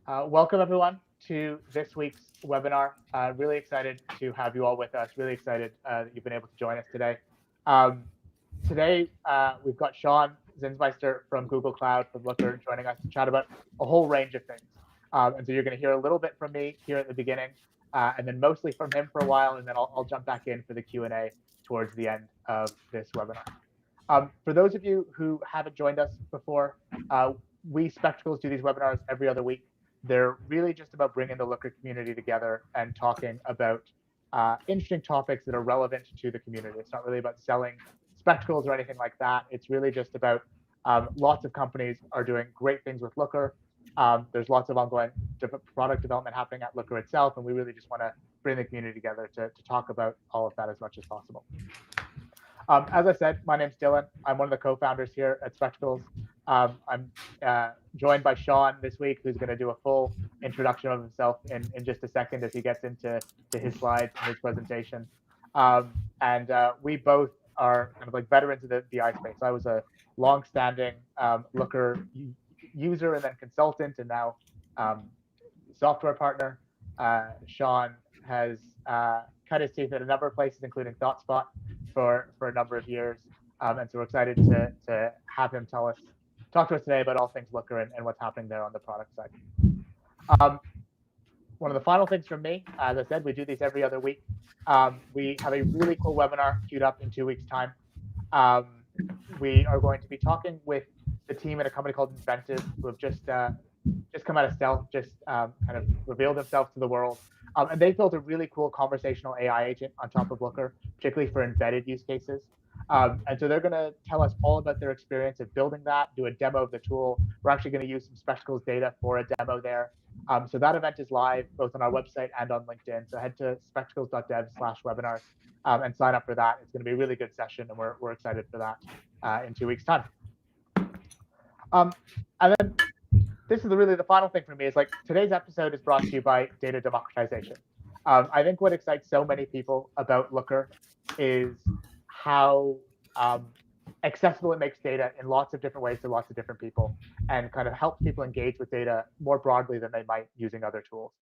Welcome everyone to this week's webinar. Really excited to have you all with us. Really excited that you've been able to join us today. Today we've got Sean Zinsmeister from Google Cloud from Looker joining us to chat about a whole range of things. And so you're going to hear a little bit from me here at the beginning, and then mostly from him for a while, and then I'll jump back in for the Q&A towards the end of this webinar. For those of you who haven't joined us before, we Spectacles do these webinars every other week. They're really just about bringing the Looker community together and talking about interesting topics that are relevant to the community. It's not really about selling spectacles or anything like that. It's really just about lots of companies are doing great things with Looker. There's lots of ongoing product development happening at Looker itself, and we really just want to bring the community together to talk about all of that as much as possible. As I said, my name's Dylan. I'm one of the co-founders here at Spectacles. I'm joined by Sean this week, who's going to do a full introduction of himself in just a second as he gets into his slides and his presentation. We both are kind of like veterans of the BI space. I was a long-standing Looker user and then consultant, and now software partner. Sean has cut his teeth at a number of places, including ThoughtSpot, for a number of years. And so we're excited to have him talk to us today about all things Looker and what's happening there on the product side. One of the final things from me, as I said, we do these every other week. We have a really cool webinar queued up in 2 weeks' time. We are going to be talking with the team at a company called Inventive, who have just come out of stealth, kind of revealed themselves to the world. And they built a really cool conversational AI agent on top of Looker, particularly for embedded use cases. And so they're going to tell us all about their experience of building that, do a demo of the tool. We're actually going to use some Spectacles data for a demo there. So that event is live both on our website and on LinkedIn. So head to spectacles.dev/webinars and sign up for that. It's going to be a really good session, and we're excited for that in 2 weeks' time. And then this is really the final thing for me is like today's episode is brought to you by data democratization. I think what excites so many people about Looker is how accessible it makes data in lots of different ways to lots of different people, and kind of helps people engage with data more broadly than they might using other tools.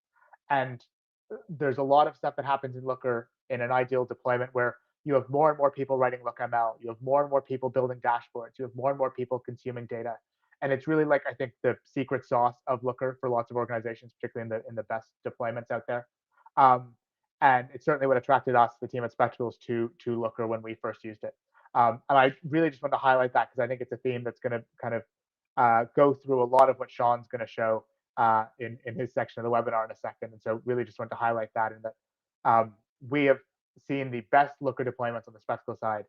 And there's a lot of stuff that happens in Looker in an ideal deployment where you have more and more people writing LookML, you have more and more people building dashboards, you have more and more people consuming data. And it's really like, I think, the secret sauce of Looker for lots of organizations, particularly in the best deployments out there. And it's certainly what attracted us, the team at Spectacles, to Looker when we first used it. And I really just want to highlight that because I think it's a theme that's going to kind of go through a lot of what Sean's going to show in his section of the webinar in a second. And so really just want to highlight that, in that we have seen the best Looker deployments on the Spectacle side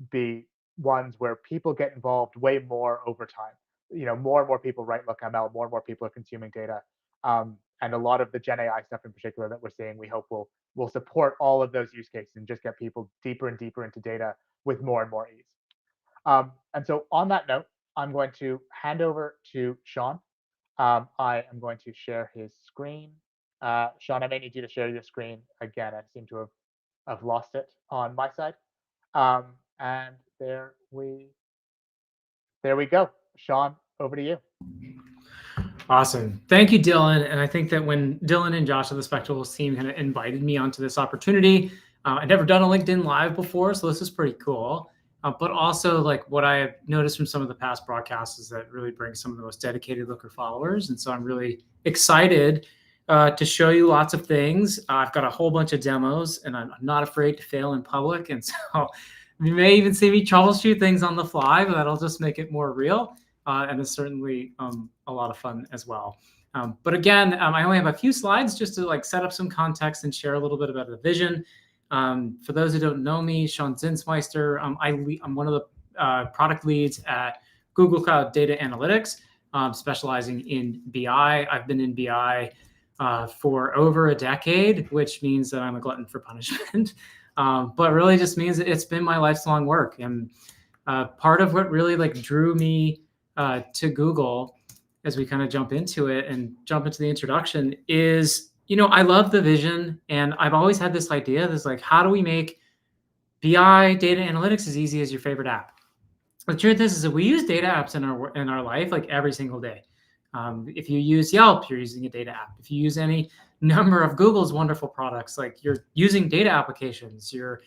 be ones where people get involved way more over time. More and more people write LookML, more and more people are consuming data. And a lot of the Gen AI stuff in particular that we're seeing, we hope will support all of those use cases and just get people deeper and deeper into data with more and more ease. And so on that note, I'm going to hand over to Sean. I am going to share his screen. Sean, I may need you to share your screen again. I seem to have lost it on my side. And there we go. Sean, over to you. Awesome. Thank you, Dylan. And I think that when Dylan and Josh of the Spectacles team kind of invited me onto this opportunity, I'd never done a LinkedIn Live before, so this is pretty cool. But also, like, what I have noticed from some of the past broadcasts is that really brings some of the most dedicated Looker followers. And so I'm really excited to show you lots of things. I've got a whole bunch of demos, and I'm not afraid to fail in public. And so you may even see me troubleshoot things on the fly, but that'll just make it more real. And it's certainly a lot of fun as well. But again, I only have a few slides just to set up some context and share a little bit about the vision. For those who don't know me, Sean Zinsmeister, I'm one of the product leads at Google Cloud Data Analytics, specializing in BI. I've been in BI for over a decade, which means that I'm a glutton for punishment. But really just means that it's been my lifelong work. And part of what really drew me to Google, as we kind of jump into it and jump into the introduction, is, I love the vision, and I've always had this idea, how do we make BI data analytics as easy as your favorite app? The truth is that we use data apps in our life every single day. If you use Yelp, you're using a data app. If you use any number of Google's wonderful products, like you're using data applications, you're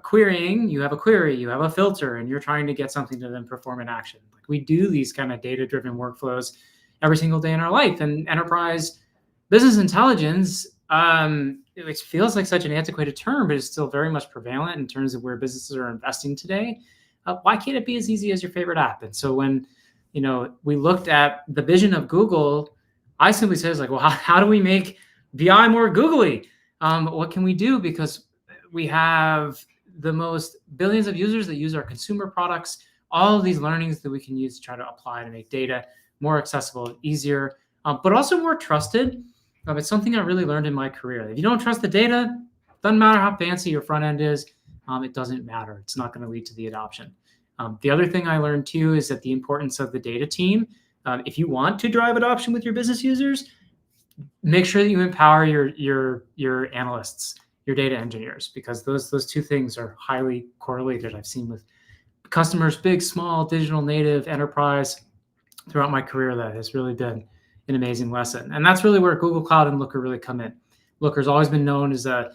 querying, you have a query, you have a filter, and you're trying to get something to then perform an action. Like we do these kind of data-driven workflows every single day in our life. And enterprise business intelligence, it feels like such an antiquated term, but it's still very much prevalent in terms of where businesses are investing today. Why can't it be as easy as your favorite app? And so when we looked at the vision of Google, I simply said, like, well, how do we make BI more googly? What can we do? Because we have the most billions of users that use our consumer products, all of these learnings that we can use to try to apply to make data more accessible, easier, but also more trusted. It's something I really learned in my career. If you don't trust the data, doesn't matter how fancy your front end is, it doesn't matter. It's not going to lead to the adoption. The other thing I learned too is that the importance of the data team. If you want to drive adoption with your business users, make sure that you empower your analysts, your data engineers, because those two things are highly correlated. I've seen with customers, big, small, digital native, enterprise, throughout my career. That has really been an amazing lesson. And that's really where Google Cloud and Looker really come in. Looker's always been known as a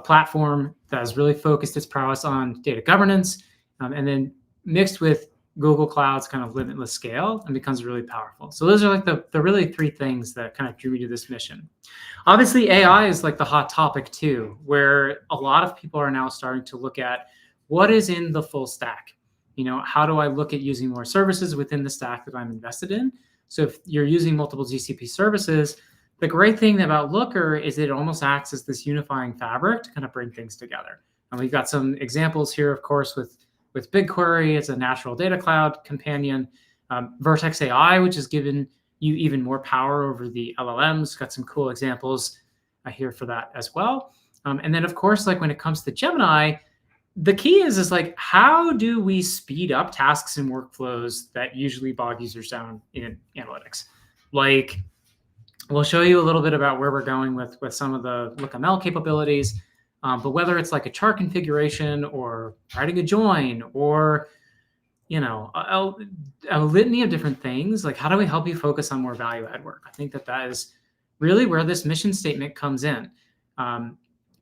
platform that has really focused its prowess on data governance, and then mixed with Google Cloud's kind of limitless scale, and becomes really powerful. So those are like the really three things that kind of drew me to this mission. Obviously, AI is like the hot topic too, where a lot of people are now starting to look at what is in the full stack. How do I look at using more services within the stack that I'm invested in? So if you're using multiple GCP services, the great thing about Looker is it almost acts as this unifying fabric to kind of bring things together. And we've got some examples here, of course, with BigQuery. It's a natural data cloud companion. Vertex AI, which has given you even more power over the LLMs. Got some cool examples here for that as well. And then, of course, like when it comes to Gemini, the key is like, how do we speed up tasks and workflows that usually bog users down in analytics? Like, we'll show you a little bit about where we're going with some of the LookML capabilities, but whether it's like a chart configuration or writing a join or, a litany of different things, like how do we help you focus on more value add work? I think that is really where this mission statement comes in.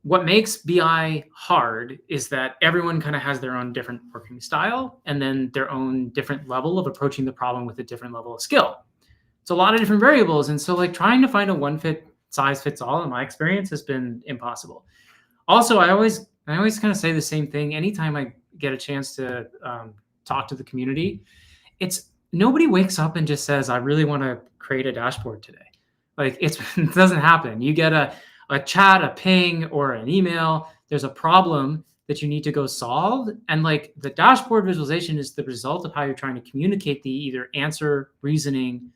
What makes BI hard is that everyone kind of has their own different working style and then their own different level of approaching the problem with a different level of skill. It's a lot of different variables. And so like trying to find a one size fits all in my experience has been impossible. Also, I always kind of say the same thing. Anytime I get a chance to talk to the community, it's nobody wakes up and just says, I really want to create a dashboard today. Like it doesn't happen. You get a chat, a ping, or an email. There's a problem that you need to go solve. And like the dashboard visualization is the result of how you're trying to communicate the either answer, reasoning,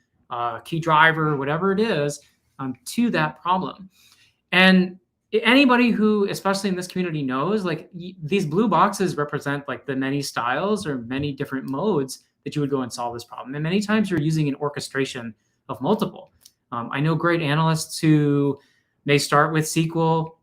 key driver, whatever it is, to that problem. And anybody who, especially in this community, knows like these blue boxes represent like the many styles or many different modes that you would go and solve this problem. And many times you're using an orchestration of multiple. I know great analysts who may start with SQL,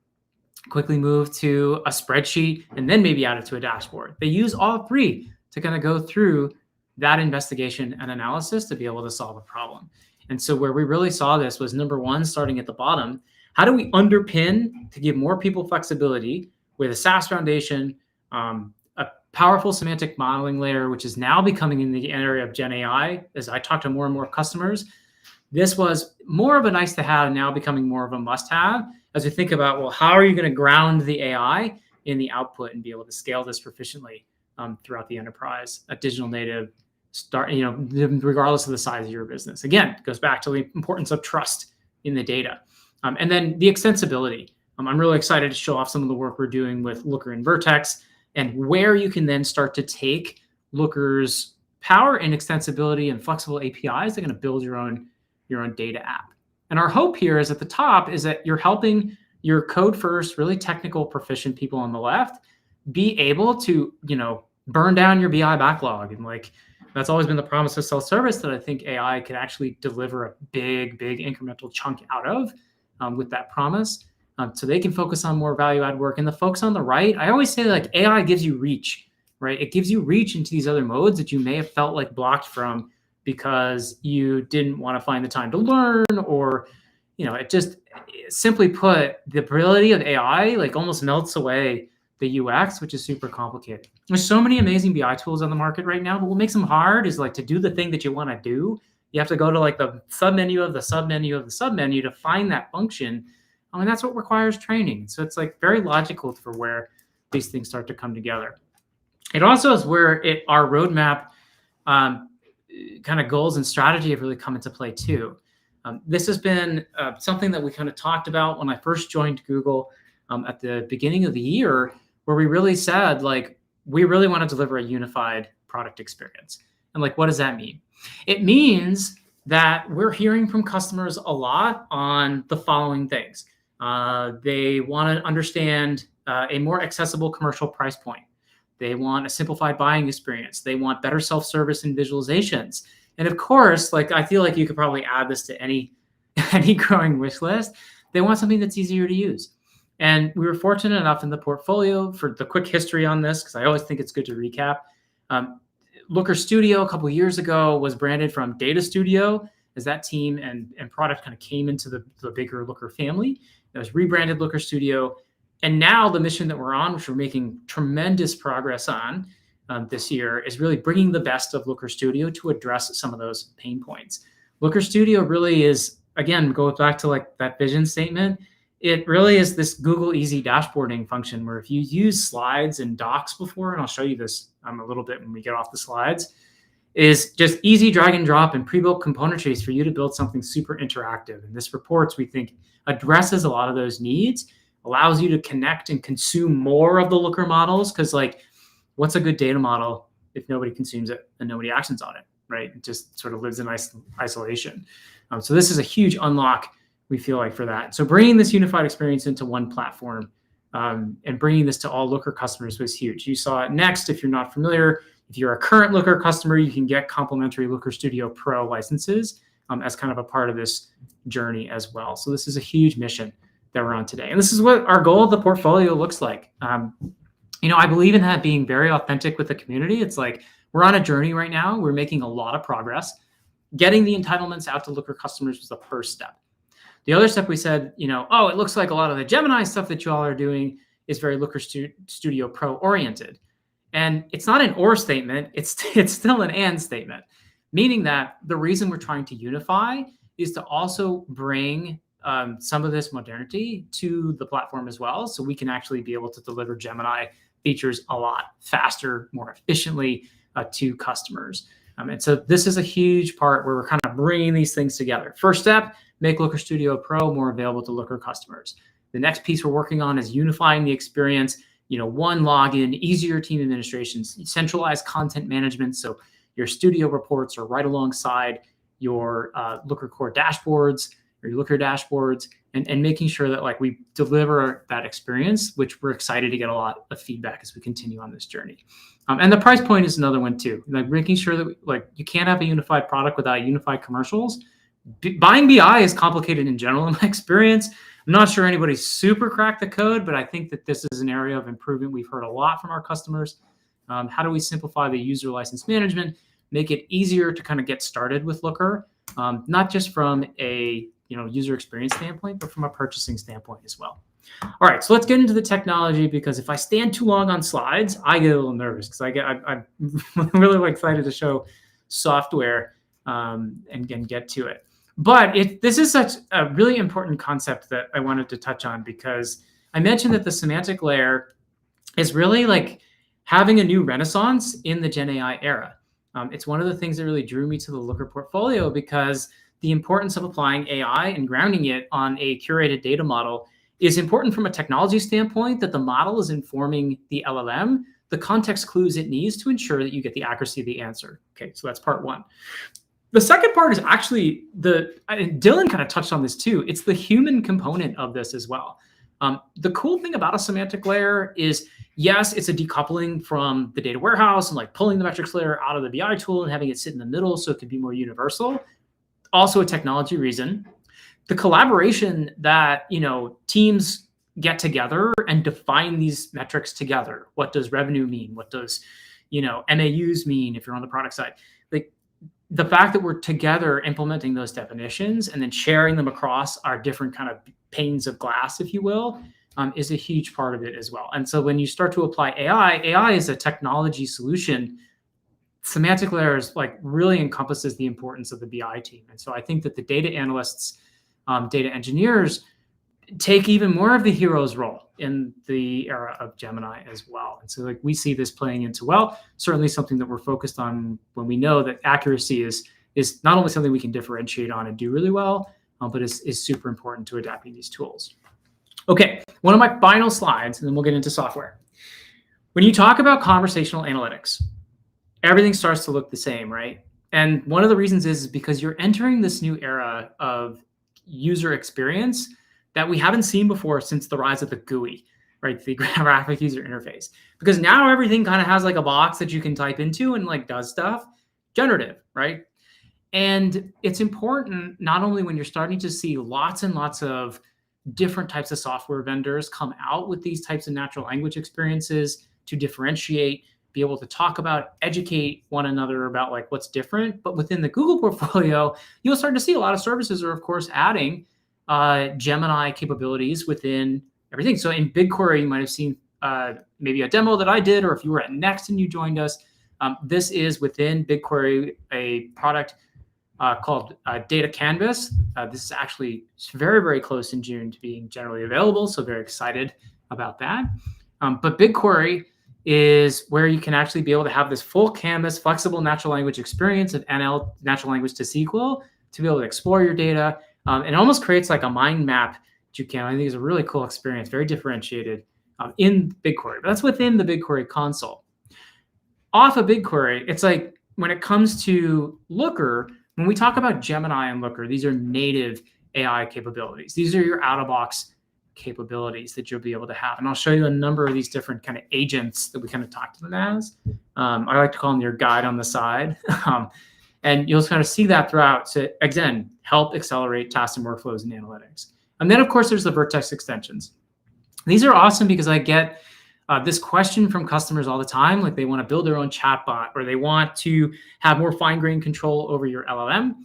quickly move to a spreadsheet, and then maybe add it to a dashboard. They use all three to kind of go through that investigation and analysis to be able to solve a problem. And so where we really saw this was, number one, starting at the bottom, how do we underpin to give more people flexibility with a SaaS foundation, a powerful semantic modeling layer, which is now becoming in the area of Gen AI. As I talk to more and more customers, this was more of a nice to have, now becoming more of a must have as we think about, well, how are you going to ground the AI in the output and be able to scale this proficiently throughout the enterprise, a digital native, regardless of the size of your business. Again, it goes back to the importance of trust in the data. And then the extensibility. I'm really excited to show off some of the work we're doing with Looker and Vertex, and where you can then start to take Looker's power and extensibility and flexible APIs. They're going to build your own data app. And our hope here is at the top is that you're helping your code first, really technical, proficient people on the left be able to, burn down your BI backlog. And like, that's always been the promise of self-service that I think AI can actually deliver a big incremental chunk out of with that promise. So they can focus on more value add work. And the folks on the right, I always say like AI gives you reach, right? It gives you reach into these other modes that you may have felt like blocked from because you didn't want to find the time to learn, or, it just, simply put, the ability of AI like almost melts away the UX, which is super complicated. There's so many amazing BI tools on the market right now, but what makes them hard is like to do the thing that you want to do. You have to go to like the submenu of the submenu of the submenu to find that function. I mean, that's what requires training. So it's like very logical for where these things start to come together. It also is where our roadmap kind of goals and strategy have really come into play too. This has been something that we kind of talked about when I first joined Google at the beginning of the year, where we really said, like, we really want to deliver a unified product experience. And like, what does that mean? It means that we're hearing from customers a lot on the following things. They want to understand a more accessible commercial price point. They want a simplified buying experience. They want better self-service and visualizations. And of course, like, I feel like you could probably add this to any growing wish list. They want something that's easier to use. And we were fortunate enough in the portfolio, for the quick history on this, because I always think it's good to recap. Looker Studio a couple of years ago was branded from Data Studio, as that team and product kind of came into the bigger Looker family. It was rebranded Looker Studio. And now the mission that we're on, which we're making tremendous progress on this year, is really bringing the best of Looker Studio to address some of those pain points. Looker Studio really is, again, go back to like that vision statement. It really is this Google Easy dashboarding function where if you use slides and docs before, and I'll show you this a little bit when we get off the slides, is just easy drag and drop and pre-built componentries for you to build something super interactive. And this reports, we think, addresses a lot of those needs, allows you to connect and consume more of the Looker models, because like, what's a good data model if nobody consumes it and nobody actions on it, right? It just sort of lives in isolation. So this is a huge unlock, we feel like, for that. So bringing this unified experience into one platform and bringing this to all Looker customers was huge. You saw it next. If you're not familiar, if you're a current Looker customer, you can get complimentary Looker Studio Pro licenses as kind of a part of this journey as well. So this is a huge mission that we're on today. And this is what our goal of the portfolio looks like. I believe in that being very authentic with the community. It's like, we're on a journey right now. We're making a lot of progress. Getting the entitlements out to Looker customers was the first step. The other step, we said, it looks like a lot of the Gemini stuff that you all are doing is very Looker Studio Pro oriented. And it's not an or statement. It's still an and statement, meaning that the reason we're trying to unify is to also bring some of this modernity to the platform as well, so we can actually be able to deliver Gemini features a lot faster, more efficiently to customers. And so this is a huge part where we're kind of bringing these things together. First step, make Looker Studio Pro more available to Looker customers. The next piece we're working on is unifying the experience, one login, easier team administration, centralized content management. So your studio reports are right alongside your Looker core dashboards, or your Looker dashboards, and making sure that like we deliver that experience, which we're excited to get a lot of feedback as we continue on this journey. And the price point is another one too, like making sure that like you can't have a unified product without unified commercials. Buying BI is complicated in general in my experience. I'm not sure anybody's super cracked the code, but I think that this is an area of improvement we've heard a lot from our customers. How do we simplify the user license management, make it easier to kind of get started with Looker, not just from a user experience standpoint, but from a purchasing standpoint as well. All right, so let's get into the technology, because if I stand too long on slides, I get a little nervous, because I'm really excited to show software and get to it. But this is such a really important concept that I wanted to touch on, because I mentioned that the semantic layer is really like having a new renaissance in the Gen AI era. It's one of the things that really drew me to the Looker portfolio, because the importance of applying AI and grounding it on a curated data model is important from a technology standpoint, that the model is informing the LLM the context clues it needs to ensure that you get the accuracy of the answer. Okay, so that's part one. The second part is actually Dylan kind of touched on this too. It's the human component of this as well. The cool thing about a semantic layer is, yes, it's a decoupling from the data warehouse and like pulling the metrics layer out of the BI tool and having it sit in the middle so it can be more universal. Also a technology reason. The collaboration that, teams get together and define these metrics together. What does revenue mean? What does, MAUs mean if you're on the product side? Like, the fact that we're together implementing those definitions and then sharing them across our different kind of panes of glass, if you will, is a huge part of it as well. And so when you start to apply AI is a technology solution. Semantic layers like really encompasses the importance of the BI team. And so I think that the data analysts, data engineers take even more of the hero's role in the era of Gemini as well. And so like we see this playing into, well, certainly something that we're focused on when we know that accuracy is not only something we can differentiate on and do really well, but is super important to adapting these tools. Okay, one of my final slides, and then we'll get into software. When you talk about conversational analytics, everything starts to look the same, right? And one of the reasons is because you're entering this new era of user experience that we haven't seen before since the rise of the GUI, right? The graphic user interface. Because now everything kind of has like a box that you can type into and like does stuff, generative, right? And it's important not only when you're starting to see lots and lots of different types of software vendors come out with these types of natural language experiences to differentiate, be able to talk about, educate one another about like what's different. But within the Google portfolio, you'll start to see a lot of services are, of course, adding Gemini capabilities within everything. So in BigQuery, you might have seen maybe a demo that I did, or if you were at Next and you joined us, this is within BigQuery, a product called Data Canvas. This is actually very, very close in June to being generally available, so very excited about that. But BigQuery is where you can actually be able to have this full canvas, flexible natural language experience of NL, natural language to SQL, to be able to explore your data. It almost creates like a mind map that you can. I think it's a really cool experience, very differentiated in BigQuery. But that's within the BigQuery console. Off of BigQuery, it's like when it comes to Looker, when we talk about Gemini and Looker, these are native AI capabilities. These are your out-of-box capabilities that you'll be able to have. And I'll show you a number of these different kind of agents that we kind of talk to them as. I like to call them your guide on the side. And you'll kind of see that throughout to, again, help accelerate tasks and workflows and analytics. And then, of course, there's the Vertex extensions. These are awesome because I get this question from customers all the time, like they want to build their own chatbot or they want to have more fine-grained control over your LLM.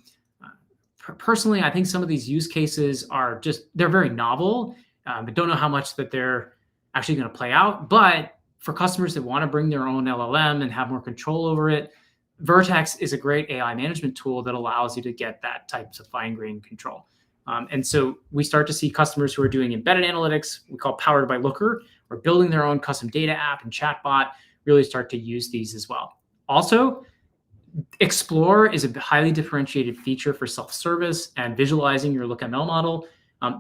Personally, I think some of these use cases are just, they're very novel. I don't know how much that they're actually going to play out, but for customers that want to bring their own LLM and have more control over it, Vertex is a great AI management tool that allows you to get that types of fine-grained control. And so we start to see customers who are doing embedded analytics, we call powered by Looker, or building their own custom data app and chatbot, really start to use these as well. Also, Explore is a highly differentiated feature for self-service and visualizing your LookML model.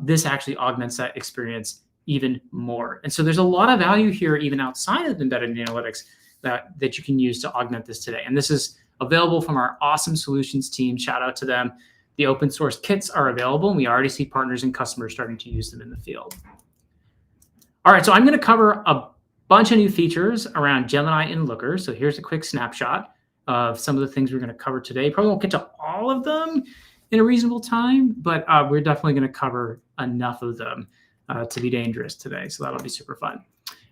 This actually augments that experience even more. And so there's a lot of value here, even outside of embedded analytics, that you can use to augment this today. And this is available from our awesome solutions team. Shout out to them. The open source kits are available, and we already see partners and customers starting to use them in the field. All right, so I'm going to cover a bunch of new features around Gemini and Looker. So here's a quick snapshot of some of the things we're going to cover today. Probably won't get to all of them in a reasonable time, but we're definitely going to cover enough of them to be dangerous today. So that'll be super fun.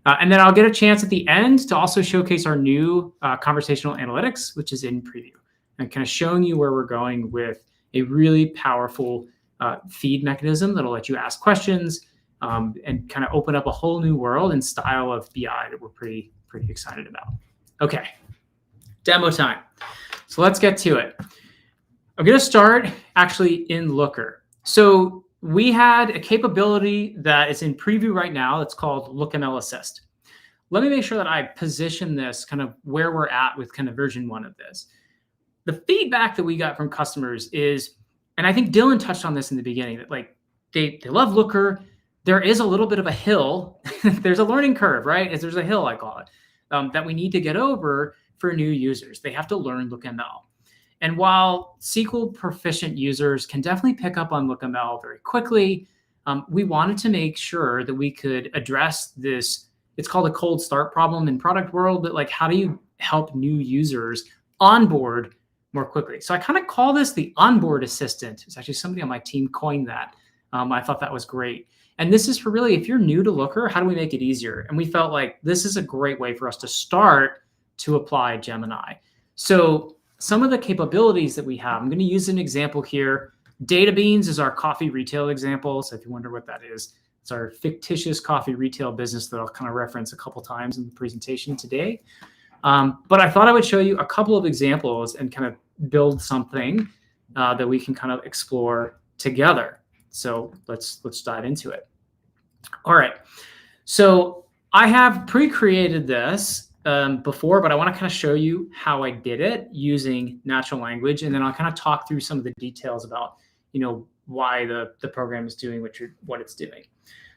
And then I'll get a chance at the end to also showcase our new conversational analytics, which is in preview, and kind of showing you where we're going with a really powerful feed mechanism that'll let you ask questions and kind of open up a whole new world and style of BI that we're pretty excited about. Okay, demo time. So let's get to it. I'm going to start actually in Looker. So we had a capability that is in preview right now. It's called LookML Assist. Let me make sure that I position this kind of where we're at with kind of version 1 of this. The feedback that we got from customers is, and I think Dylan touched on this in the beginning, that like they love Looker. There is a little bit of a hill. There's a learning curve, right? There's a hill, I call it, that we need to get over for new users. They have to learn LookML. And while SQL proficient users can definitely pick up on LookML very quickly, we wanted to make sure that we could address this. It's called a cold start problem in product world, but like, how do you help new users onboard more quickly? So I kind of call this the onboard assistant. It's actually somebody on my team coined that. I thought that was great. And this is for really, if you're new to Looker, how do we make it easier? And we felt like this is a great way for us to start to apply Gemini. So some of the capabilities that we have. I'm going to use an example here. Data Beans is our coffee retail example. So if you wonder what that is, it's our fictitious coffee retail business that I'll kind of reference a couple times in the presentation today. But I thought I would show you a couple of examples and kind of build something that we can kind of explore together. So let's dive into it. All right. So I have pre-created this before, but I want to kind of show you how I did it using natural language, and then I'll kind of talk through some of the details about, why the program is doing what it's doing.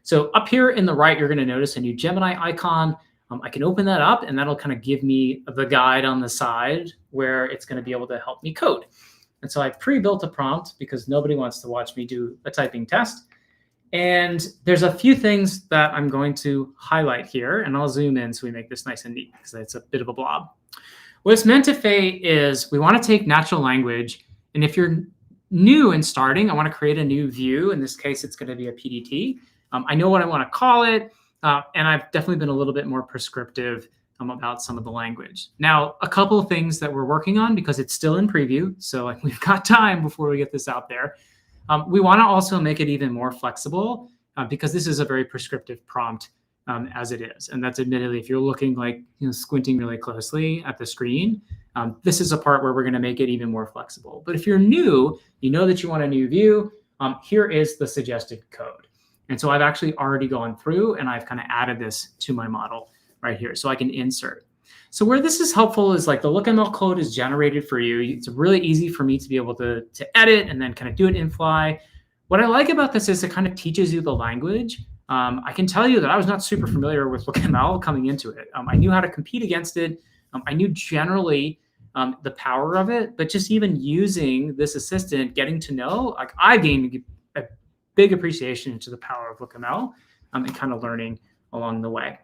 So up here in the right, you're going to notice a new Gemini icon. I can open that up, and that'll kind of give me the guide on the side where it's going to be able to help me code. And so I pre-built a prompt because nobody wants to watch me do a typing test. And there's a few things that I'm going to highlight here, and I'll zoom in so we make this nice and neat because it's a bit of a blob. What it's meant to say is we want to take natural language, and if you're new and starting, I want to create a new view. In this case, it's going to be a PDT. I know what I want to call it, and I've definitely been a little bit more prescriptive about some of the language. Now, a couple of things that we're working on because it's still in preview, so we've got time before we get this out there. We want to also make it even more flexible because this is a very prescriptive prompt as it is. And that's admittedly, if you're looking squinting really closely at the screen, this is a part where we're going to make it even more flexible. But if you're new, you know that you want a new view, here is the suggested code. And so I've actually already gone through and I've kind of added this to my model right here. So I can insert. So where this is helpful is the LookML code is generated for you. It's really easy for me to be able to edit and then kind of do it in fly. What I like about this is it kind of teaches you the language. I can tell you that I was not super familiar with LookML coming into it. I knew how to compete against it. I knew generally the power of it, but just even using this assistant, getting to know, I gained a big appreciation to the power of LookML and kind of learning along the way.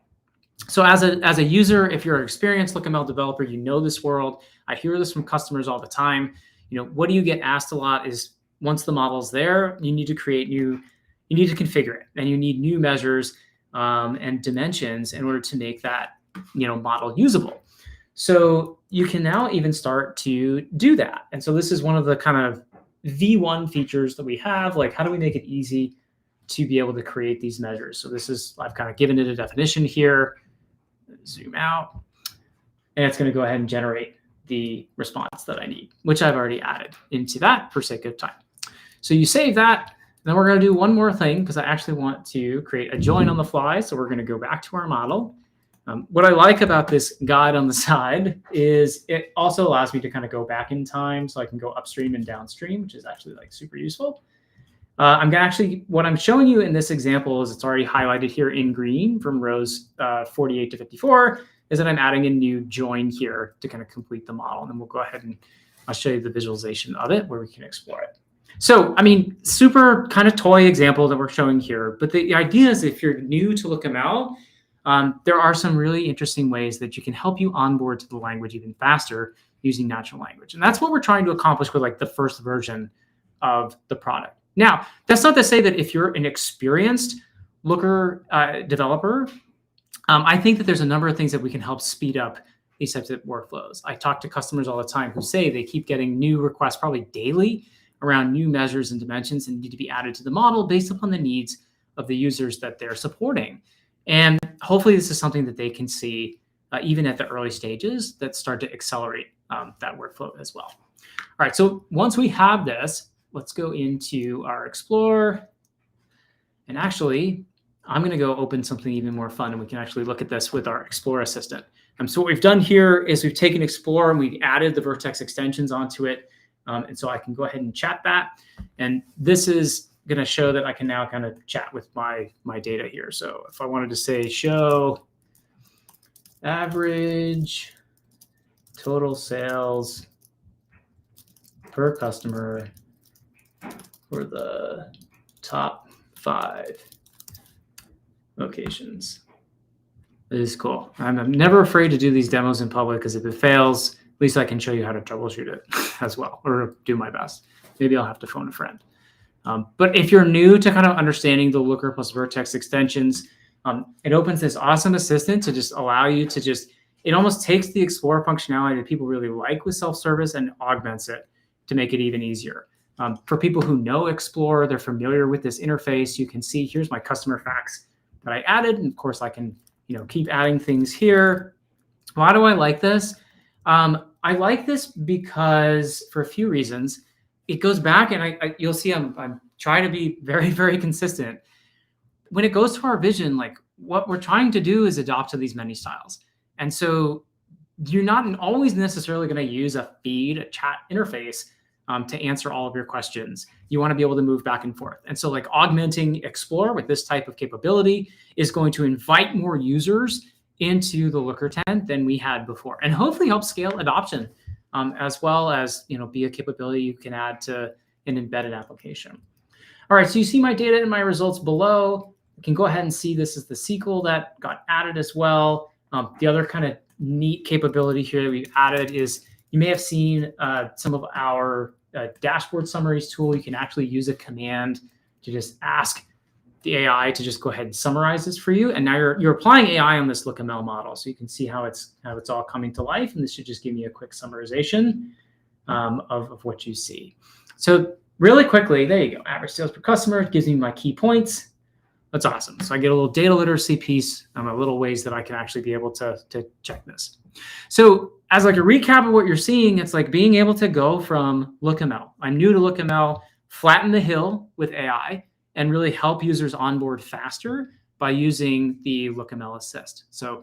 So as a user, if you're an experienced LookML developer, you know this world. I hear this from customers all the time. What do you get asked a lot is once the model's there, you need to configure it, and you need new measures and dimensions in order to make that model usable. So you can now even start to do that. And so this is one of the kind of V1 features that we have. How do we make it easy to be able to create these measures? So I've kind of given it a definition here. Zoom out, and it's going to go ahead and generate the response that I need, which I've already added into that for sake of time. So you save that, and then we're going to do one more thing because I actually want to create a join on the fly. So we're going to go back to our model. What I like about this guide on the side is it also allows me to kind of go back in time, so I can go upstream and downstream, which is actually super useful. What I'm showing you in this example is it's already highlighted here in green from rows 48 to 54, is that I'm adding a new join here to kind of complete the model. And then we'll go ahead and I'll show you the visualization of it where we can explore it. So, super kind of toy example that we're showing here. But the idea is if you're new to LookML, there are some really interesting ways that you can help you onboard to the language even faster using natural language. And that's what we're trying to accomplish with the first version of the product. Now, that's not to say that if you're an experienced Looker developer, I think that there's a number of things that we can help speed up these types of workflows. I talk to customers all the time who say they keep getting new requests probably daily around new measures and dimensions and need to be added to the model based upon the needs of the users that they're supporting. And hopefully this is something that they can see even at the early stages that start to accelerate that workflow as well. All right, so once we have this, let's go into our Explore. And actually, I'm going to go open something even more fun, and we can actually look at this with our Explore Assistant. So what we've done here is we've taken Explore and we've added the Vertex extensions onto it. And so I can go ahead and chat that. And this is going to show that I can now kind of chat with my data here. So if I wanted to say show average total sales per customer for the top 5 locations. This is cool. I'm never afraid to do these demos in public because if it fails, at least I can show you how to troubleshoot it as well, or do my best. Maybe I'll have to phone a friend. But if you're new to kind of understanding the Looker plus Vertex extensions, it opens this awesome assistant to just allow you to just it almost takes the Explore functionality that people really like with self-service and augments it to make it even easier. For people who know Explore, they're familiar with this interface. You can see here's my customer facts that I added. And of course, I can keep adding things here. Why do I like this? I like this because for a few reasons. It goes back, and you'll see I'm trying to be very, very consistent. When it goes to our vision, like what we're trying to do is adopt to these many styles. And so you're not always necessarily going to use a feed, a chat interface to answer all of your questions. You want to be able to move back and forth. And so like augmenting Explore with this type of capability is going to invite more users into the Looker tent than we had before, and hopefully help scale adoption, as well as be a capability you can add to an embedded application. All right, so you see my data and my results below. You can go ahead and see this is the SQL that got added as well. The other kind of neat capability here that we've added is you may have seen some of our dashboard summaries tool. You can actually use a command to just ask the AI to just go ahead and summarize this for you. And now you're applying AI on this LookML model, so you can see how it's all coming to life. And this should just give me a quick summarization of what you see. So really quickly, there you go. Average sales per customer gives me my key points. That's awesome. So I get a little data literacy piece, a little ways that I can actually be able to check this. So as like a recap of what you're seeing, it's like being able to go from LookML. I'm new to LookML, flatten the hill with AI, and really help users onboard faster by using the LookML Assist. So,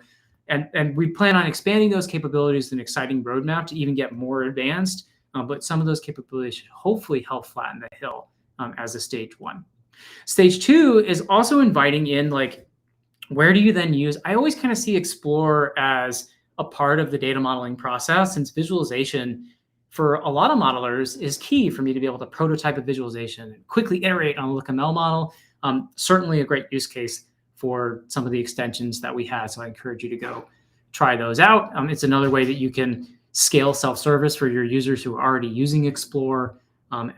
and we plan on expanding those capabilities in an exciting roadmap to even get more advanced. But some of those capabilities should hopefully help flatten the hill as a stage one. Stage two is also inviting in, like, where do you then use? I always kind of see Explore as a part of the data modeling process, since visualization for a lot of modelers is key for me to be able to prototype a visualization and quickly iterate on a LookML model. Certainly a great use case for some of the extensions that we had. So I encourage you to go try those out. It's another way that you can scale self-service for your users who are already using Explore,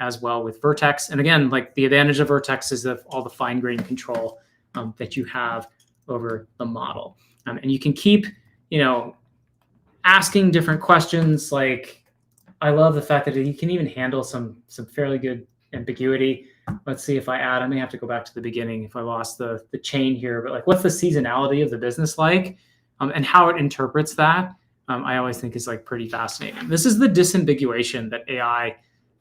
as well with Vertex. And again, like the advantage of Vertex is all the fine-grained control that you have over the model. And you can keep, asking different questions. Like, I love the fact that you can even handle some fairly good ambiguity. Let's see if I may have to go back to the beginning if I lost the chain here, but like, what's the seasonality of the business like, and how it interprets that, I always think is like pretty fascinating. This is the disambiguation that AI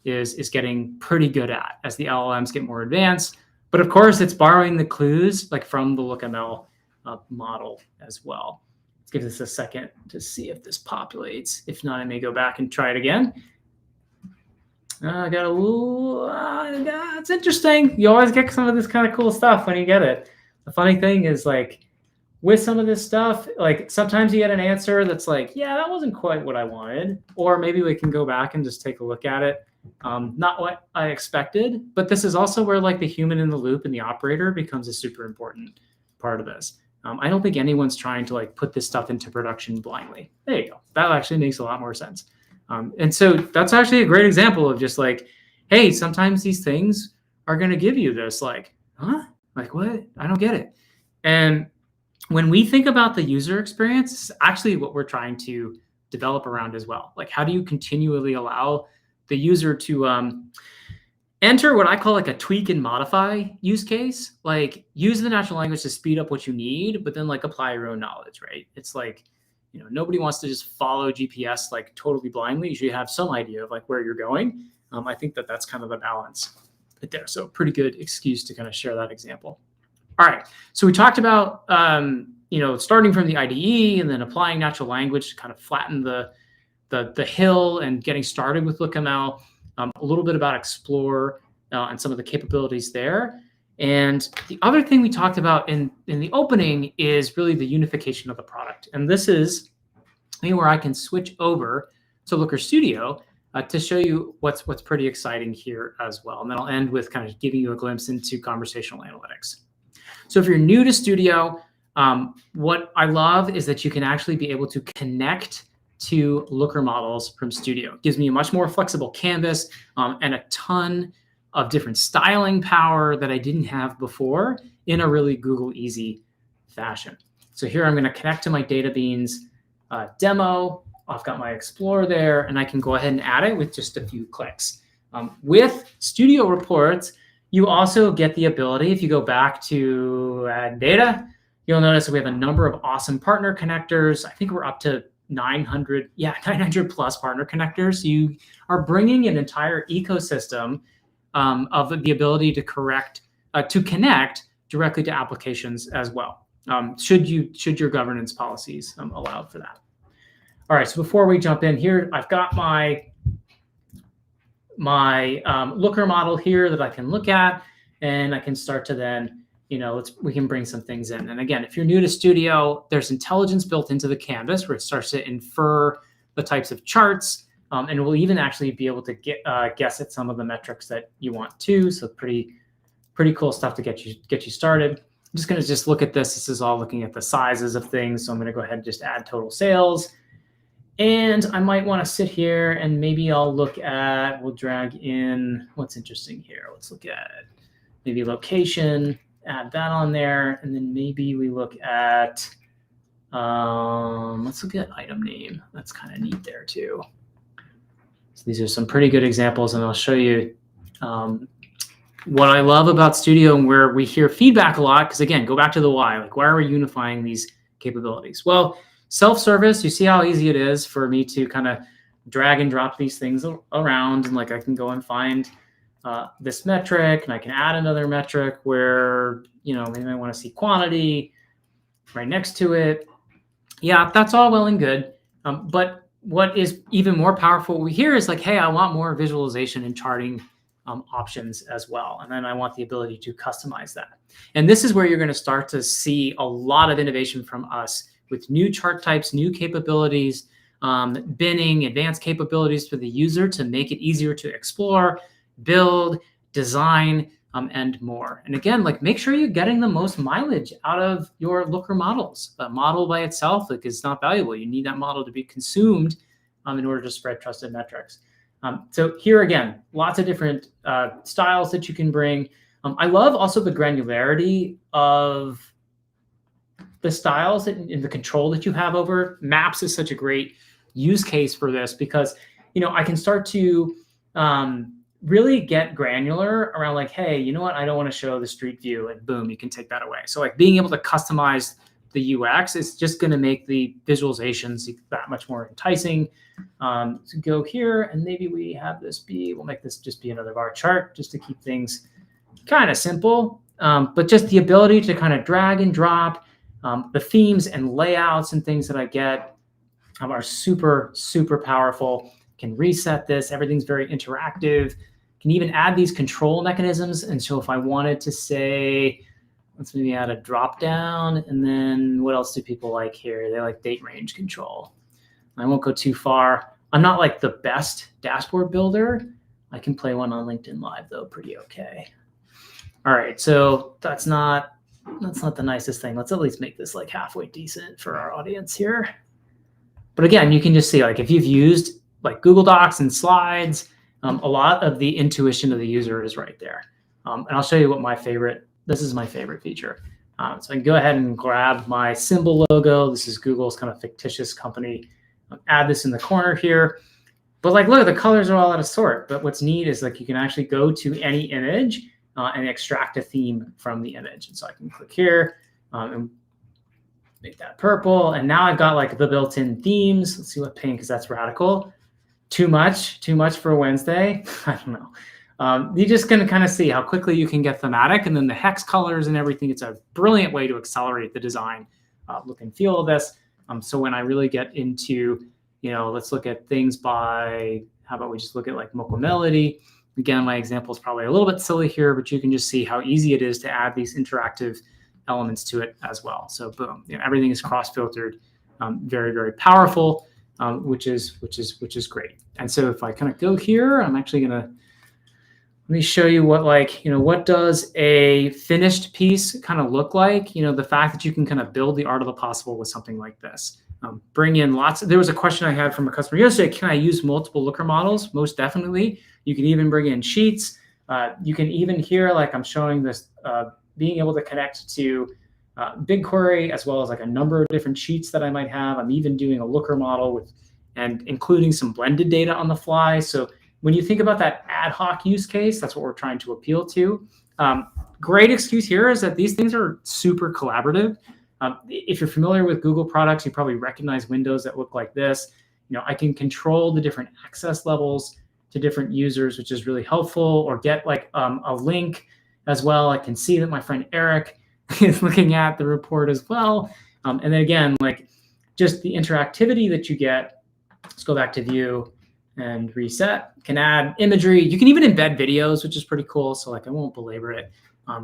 is getting pretty good at as the LLMs get more advanced. But of course, it's borrowing the clues like from the LookML model as well. Let's give this a second to see if this populates. If not, I may go back and try it again. I got a little, it's interesting. You always get some of this kind of cool stuff when you get it. The funny thing is, like, with some of this stuff, like sometimes you get an answer that's like, yeah, that wasn't quite what I wanted. Or maybe we can go back and just take a look at it. Not what I expected, but this is also where like the human in the loop and the operator becomes a super important part of this. I don't think anyone's trying to like put this stuff into production blindly. There you go. That actually makes a lot more sense. And so that's actually a great example of just like, hey, sometimes these things are going to give you this like, huh? Like what? I don't get it. And when we think about the user experience, it's actually what we're trying to develop around as well. Like, how do you continually allow the user to enter what I call like a tweak and modify use case? Like, use the natural language to speed up what you need, but then like apply your own knowledge, right? It's like, nobody wants to just follow GPS like totally blindly. You should have some idea of like where you're going. I think that's kind of the balance right there. So pretty good excuse to kind of share that example. All right, so we talked about starting from the IDE and then applying natural language to kind of flatten the hill and getting started with LookML. A little bit about Explore and some of the capabilities there. And the other thing we talked about in the opening is really the unification of the product. And this is where I can switch over to Looker Studio to show you what's pretty exciting here as well. And then I'll end with kind of giving you a glimpse into conversational analytics. So if you're new to Studio, what I love is that you can actually be able to connect to Looker models from Studio. It gives me a much more flexible canvas and a ton of different styling power that I didn't have before in a really Google easy fashion. So here I'm going to connect to my data beans. demo. I've got my Explorer there, and I can go ahead and add it with just a few clicks. With Studio Reports, you also get the ability, if you go back to add data, you'll notice that we have a number of awesome partner connectors. I think we're up to 900 plus partner connectors. You are bringing an entire ecosystem of the ability to connect directly to applications as well. Should your governance policies allow for that. All right, so before we jump in here, I've got my Looker model here that I can look at, and I can start to then, we can bring some things in. And again, if you're new to Studio, there's intelligence built into the canvas where it starts to infer the types of charts, and we'll even actually be able to guess at some of the metrics that you want to. So pretty cool stuff to get you started. I'm just going to look at this. This is all looking at the sizes of things. So I'm going to go ahead and just add total sales. And I might want to sit here and maybe I'll look at, we'll drag in what's interesting here. Let's look at maybe location, add that on there. And then maybe we look at, let's look at item name. That's kind of neat there too. So these are some pretty good examples, and I'll show you what I love about Studio and where we hear feedback a lot. Because again, go back to the why, like why are we unifying these capabilities? Well, self-service, you see how easy it is for me to kind of drag and drop these things around, and like I can go and find this metric, and I can add another metric where, maybe I want to see quantity right next to it. Yeah, that's all well and good. But what is even more powerful we hear is like, hey, I want more visualization and charting options as well. And then I want the ability to customize that. And this is where you're going to start to see a lot of innovation from us with new chart types, new capabilities, binning, advanced capabilities for the user to make it easier to explore, build, design, and more. And again, like make sure you're getting the most mileage out of your Looker models. A model by itself is not valuable. You need that model to be consumed in order to spread trusted metrics. So here again, lots of different styles that you can bring. I love also the granularity of the styles and the control that you have over. Maps is such a great use case for this because, I can start to really get granular around like, hey, you know what? I don't want to show the street view, and boom, you can take that away. So like being able to customize the UX is just going to make the visualizations that much more enticing. So go here, and maybe we have this we'll make this just be another bar chart just to keep things kind of simple. But just the ability to kind of drag and drop the themes and layouts and things that I get are super, super powerful. Can reset this. Everything's very interactive. Can even add these control mechanisms. And so if I wanted to say, let's maybe add a drop down, and then what else do people like here? They like date range control. I won't go too far. I'm not like the best dashboard builder. I can play one on LinkedIn Live though, pretty okay. All right, so that's not the nicest thing. Let's at least make this like halfway decent for our audience here. But again, you can just see like if you've used like Google Docs and slides, a lot of the intuition of the user is right there. And I'll show you what this is my favorite feature. So I can go ahead and grab my symbol logo. This is Google's kind of fictitious company. Add this in the corner here. But like, look, the colors are all out of sort. But what's neat is like you can actually go to any image and extract a theme from the image. And so I can click here and make that purple. And now I've got like the built-in themes. Let's see what pink, because that's radical. Too much for Wednesday. I don't know. You're just going to kind of see how quickly you can get thematic, and then the hex colors and everything. It's a brilliant way to accelerate the design look and feel of this. So when I really get into, let's look at things by, how about we just look at like Mocha Melody. Again, my example is probably a little bit silly here, but you can just see how easy it is to add these interactive elements to it as well. So boom, everything is cross-filtered, very, very powerful. Which is great. And so if I kind of go here, I'm actually gonna let me show you what what does a finished piece kind of look like? The fact that you can kind of build the art of the possible with something like this. Bring in there was a question I had from a customer yesterday. Can I use multiple Looker models? Most definitely. You can even bring in sheets. You can even hear like I'm showing this being able to connect to BigQuery, as well as like a number of different sheets that I might have. I'm even doing a looker model and including some blended data on the fly. So when you think about that ad hoc use case, that's what we're trying to appeal to. Great excuse here is that these things are super collaborative. If you're familiar with Google products, you probably recognize windows that look like this. I can control the different access levels to different users, which is really helpful, or get like a link as well. I can see that my friend Eric is looking at the report as well. And then again, like just the interactivity that you get. Let's go back to view and reset. Can add imagery. You can even embed videos, which is pretty cool. So like I won't belabor it,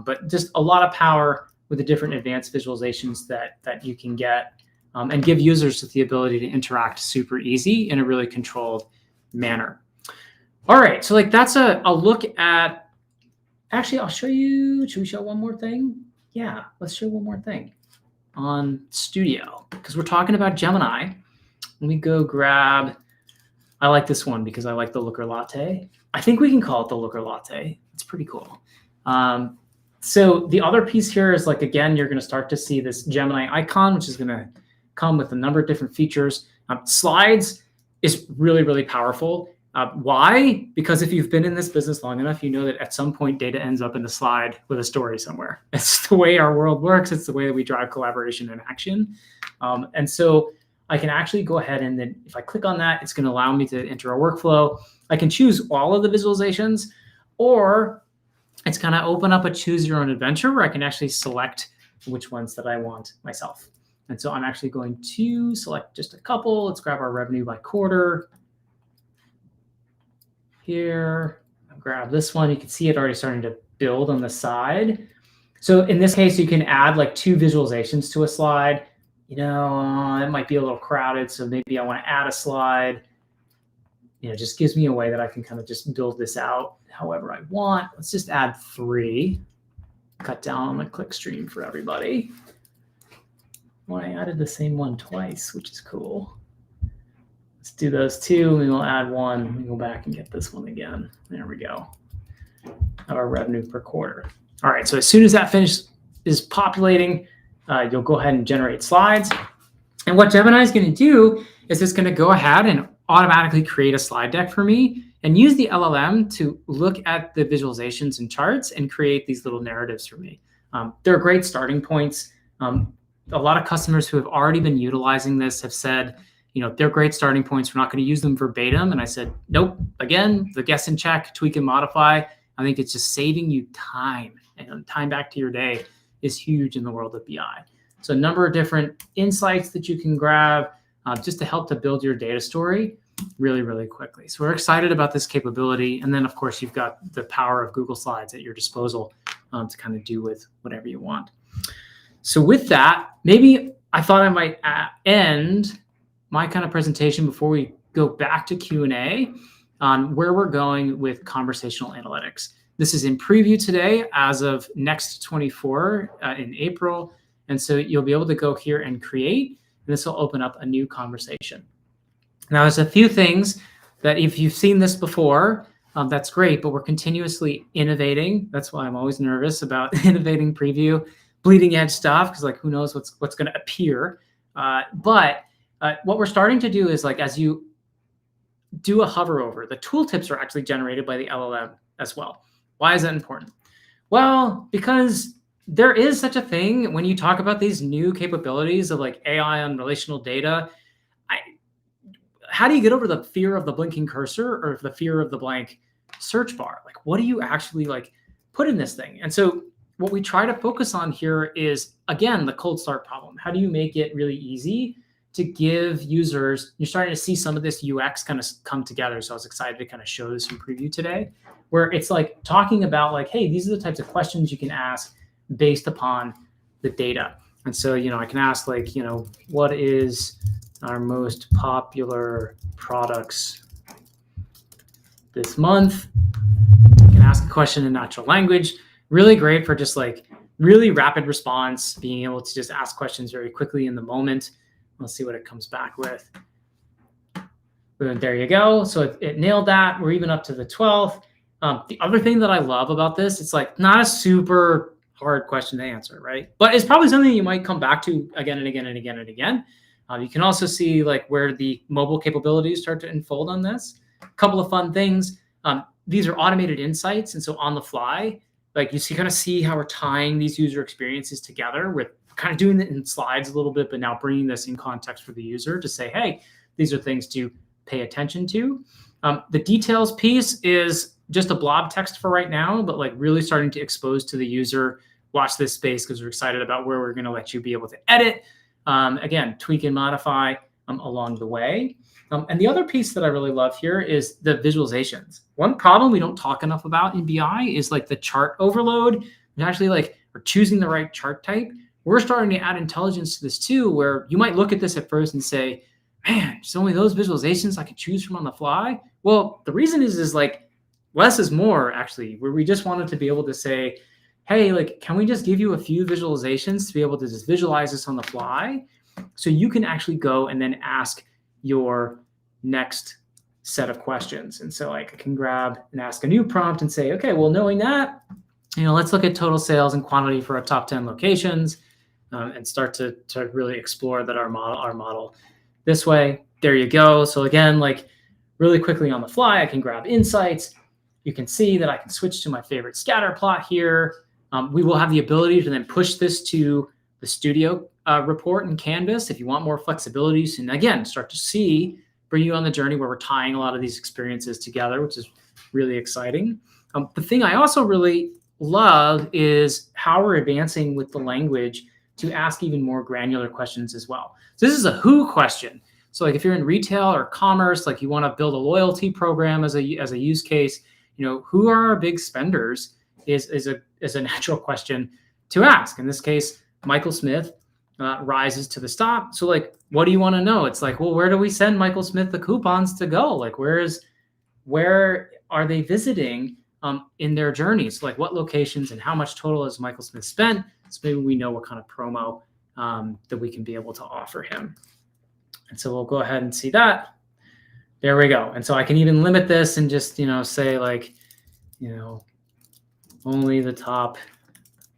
but just a lot of power with the different advanced visualizations that you can get, and give users the ability to interact super easy in a really controlled manner. All right, so like that's a look at, actually I'll show you, should we show one more thing? Yeah, let's show one more thing on Studio, because we're talking about Gemini. Let me go grab, I like this one because I like the Looker Latte. I think we can call it the Looker Latte. It's pretty cool. So the other piece here is like, again, you're going to start to see this Gemini icon, which is going to come with a number of different features. Slides is really, really powerful. Why? Because if you've been in this business long enough, you know that at some point data ends up in the slide with a story somewhere. It's the way our world works. It's the way that we drive collaboration and action. And so I can actually go ahead and then if I click on that, it's going to allow me to enter a workflow. I can choose all of the visualizations, or it's going to open up a choose your own adventure where I can actually select which ones that I want myself. And so I'm actually going to select just a couple. Let's grab our revenue by quarter. Here, I'll grab this one. You can see it already starting to build on the side. So in this case, you can add like 2 visualizations to a slide. It might be a little crowded, so maybe I want to add a slide. Just gives me a way that I can kind of just build this out however I want. Let's just add 3. Cut down on the click stream for everybody. Well, I added the same one twice, which is cool. Let's do those 2, and we'll add 1. Let me go back and get this one again. There we go. Have our revenue per quarter. All right, so as soon as that is populating, you'll go ahead and generate slides. And what Gemini is going to do is it's going to go ahead and automatically create a slide deck for me and use the LLM to look at the visualizations and charts and create these little narratives for me. They're great starting points. A lot of customers who have already been utilizing this have said, they're great starting points. We're not going to use them verbatim. And I said, nope. Again, the guess and check, tweak and modify. I think it's just saving you time, and time back to your day is huge in the world of BI. So a number of different insights that you can grab just to help to build your data story really, really quickly. So we're excited about this capability. And then, of course, you've got the power of Google Slides at your disposal to kind of do with whatever you want. So with that, maybe I thought I might end my kind of presentation before we go back to Q&A on where we're going with conversational analytics. This is in preview today as of next 24 in April. And so you'll be able to go here and create, and this will open up a new conversation. Now, there's a few things that if you've seen this before, that's great, but we're continuously innovating. That's why I'm always nervous about innovating preview, bleeding edge stuff, because like who knows what's going to appear. But what we're starting to do is like as you do a hover over, the tooltips are actually generated by the LLM as well. Why is that important? Well, because there is such a thing when you talk about these new capabilities of like AI on relational data. How do you get over the fear of the blinking cursor or the fear of the blank search bar? Like, what do you actually like put in this thing? And so what we try to focus on here is, again, the cold start problem. How do you make it really easy to give users, you're starting to see some of this UX kind of come together. So I was excited to kind of show this in preview today, where it's like talking about like, hey, these are the types of questions you can ask based upon the data. And so, I can ask like, what is our most popular products this month? You can ask a question in natural language. Really great for just like really rapid response, being able to just ask questions very quickly in the moment. Let's see what it comes back with. There you go. So it nailed that. We're even up to the 12th. The other thing that I love about this, it's like not a super hard question to answer, right? But it's probably something you might come back to again and again and again and again. You can also see like where the mobile capabilities start to unfold on this. A couple of fun things. These are automated insights. And so on the fly, like you see, kind of see how we're tying these user experiences together with kind of doing it in slides a little bit, but now bringing this in context for the user to say, hey, these are things to pay attention to. The details piece is just a blob text for right now, but like really starting to expose to the user, watch this space because we're excited about where we're going to let you be able to edit. Again, tweak and modify along the way. And the other piece that I really love here is the visualizations. One problem we don't talk enough about in BI is like the chart overload. And actually like we're choosing the right chart type. We're starting to add intelligence to this too, where you might look at this at first and say, man, there's only those visualizations I could choose from on the fly. Well, the reason is like less is more actually, where we just wanted to be able to say, hey, like, can we just give you a few visualizations to be able to just visualize this on the fly? So you can actually go and then ask your next set of questions. And so like I can grab and ask a new prompt and say, okay, well, knowing that, let's look at total sales and quantity for our top 10 locations and start to really explore that our model this way. There you go. So again, like really quickly on the fly, I can grab insights. You can see that I can switch to my favorite scatter plot here. We will have the ability to then push this to the studio report in Canvas if you want more flexibility. So again, start to bring you on the journey where we're tying a lot of these experiences together, which is really exciting. The thing I also really love is how we're advancing with the language to ask even more granular questions as well. So this is a who question. So like if you're in retail or commerce, like you want to build a loyalty program as a use case, who are our big spenders is a natural question to ask. In this case, Michael Smith rises to the top. So like, what do you want to know? It's like, well, where do we send Michael Smith the coupons to go? Like, where are they visiting in their journeys? So like what locations and how much total has Michael Smith spent? So maybe we know what kind of promo that we can be able to offer him. And so we'll go ahead and see that. There we go. And so I can even limit this and just, say like, only the top